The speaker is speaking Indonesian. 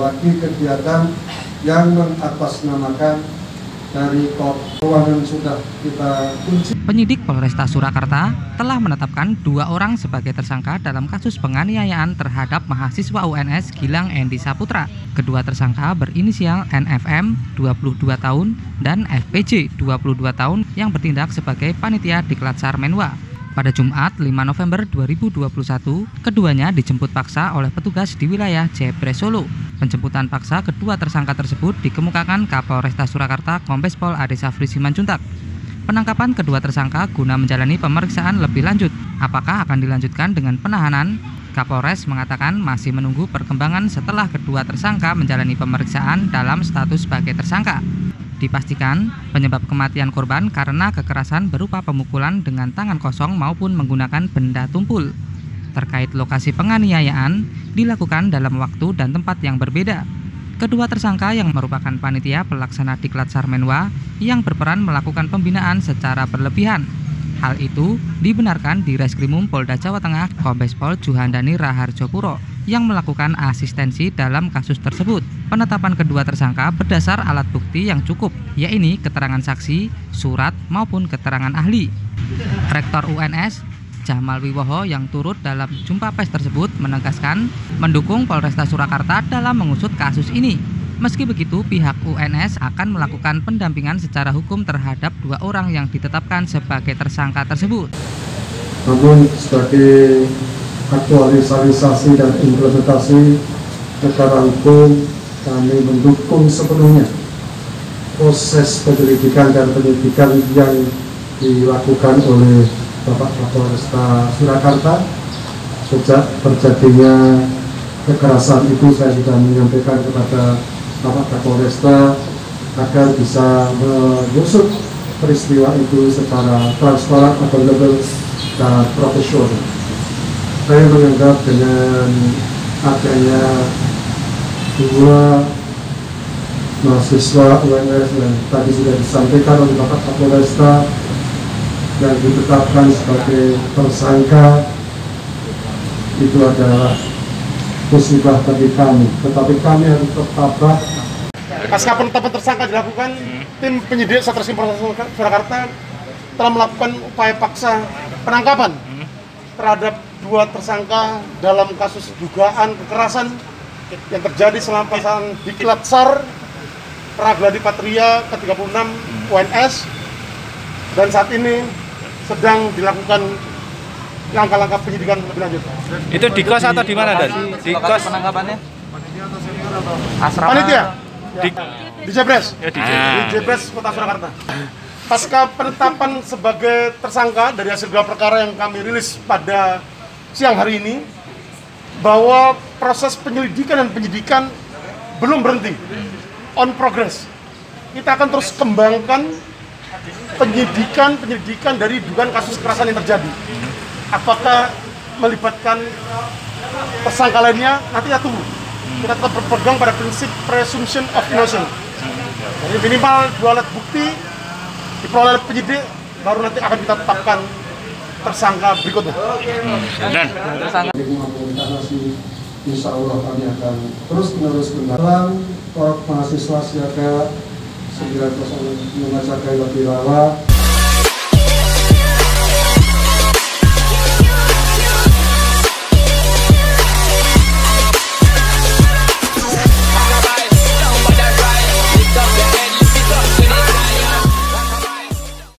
lagi kegiatan yang mengatasnamakan dari keuangan sudah kita kunci. Penyidik Polresta Surakarta telah menetapkan 2 orang sebagai tersangka dalam kasus penganiayaan terhadap mahasiswa UNS Gilang Endi Saputra. Kedua tersangka berinisial NFM 22 tahun dan FPJ 22 tahun yang bertindak sebagai panitia Diklat Sarmenwa. Pada Jumat 5 November 2021, keduanya dijemput paksa oleh petugas di wilayah Jebres Solo. Penjemputan paksa kedua tersangka tersebut dikemukakan Kapolresta Surakarta Kombes Pol Ade Safri Simanjuntak. Penangkapan kedua tersangka guna menjalani pemeriksaan lebih lanjut. Apakah akan dilanjutkan dengan penahanan? Kapolres mengatakan masih menunggu perkembangan setelah kedua tersangka menjalani pemeriksaan dalam status sebagai tersangka. Dipastikan penyebab kematian korban karena kekerasan berupa pemukulan dengan tangan kosong maupun menggunakan benda tumpul. Terkait lokasi penganiayaan dilakukan dalam waktu dan tempat yang berbeda. Kedua tersangka yang merupakan panitia pelaksana Diklat Sarmenwa yang berperan melakukan pembinaan secara berlebihan. Hal itu dibenarkan di Reskrimum Polda Jawa Tengah Kombes Pol Juhandani Raharjopuro yang melakukan asistensi dalam kasus tersebut. Penetapan kedua tersangka berdasar alat bukti yang cukup, yaitu keterangan saksi, surat maupun keterangan ahli. Rektor UNS Jamal Wiwoho yang turut dalam jumpa pers tersebut menegaskan mendukung Polresta Surakarta dalam mengusut kasus ini. Meski begitu, pihak UNS akan melakukan pendampingan secara hukum terhadap 2 orang yang ditetapkan sebagai tersangka tersebut. Namun sebagai aktualisasi dan implementasi negara hukum, kami mendukung sepenuhnya proses penyelidikan dan penyidikan yang dilakukan oleh Bapak Kapolresta Surakarta. Sejak terjadinya kekerasan itu saya sudah menyampaikan kepada Bapak Kapolresta agar bisa mengusut peristiwa itu secara transparan, akuntabel, dan profesional. Saya menganggap dengan adanya 2 mahasiswa UNS yang tadi sudah disampaikan oleh Bapak Kapolresta yang ditetapkan sebagai tersangka itu adalah musibah bagi kami, tetapi kami harus tetap tabah. Pasca penetapan tersangka dilakukan, tim penyidik Satreskrim Polresta Surakarta telah melakukan upaya paksa penangkapan terhadap 2 tersangka dalam kasus dugaan kekerasan yang terjadi selama pelaksanaan Diklat Sar Pragladi Patria ke-36 UNS, dan saat ini sedang dilakukan langkah-langkah penyidikan lebih lanjut. Itu di kos atau di mana, Dan? Di kos penangkapannya? Asrama. Panitia? Di Jebres. Ya, Di Jebres Kota Surakarta. Pasca penetapan sebagai tersangka dari hasil gelar perkara yang kami rilis pada siang hari ini, bahwa proses penyelidikan dan penyidikan belum berhenti, on progress. Kita akan terus kembangkan penyelidikan dari dugaan kasus kekerasan yang terjadi. Apakah melibatkan tersangka lainnya, nanti kita tunggu. Kita tetap berpegang pada prinsip presumption of innocence. Jadi minimal 2 alat bukti diperoleh oleh penyidik, baru nanti akan kita tetapkan tersangka berikutnya. Dan tersangka. Insya Allah kami akan terus-menerus dalam mahasiswa siaga 905 Jaga Wabirawa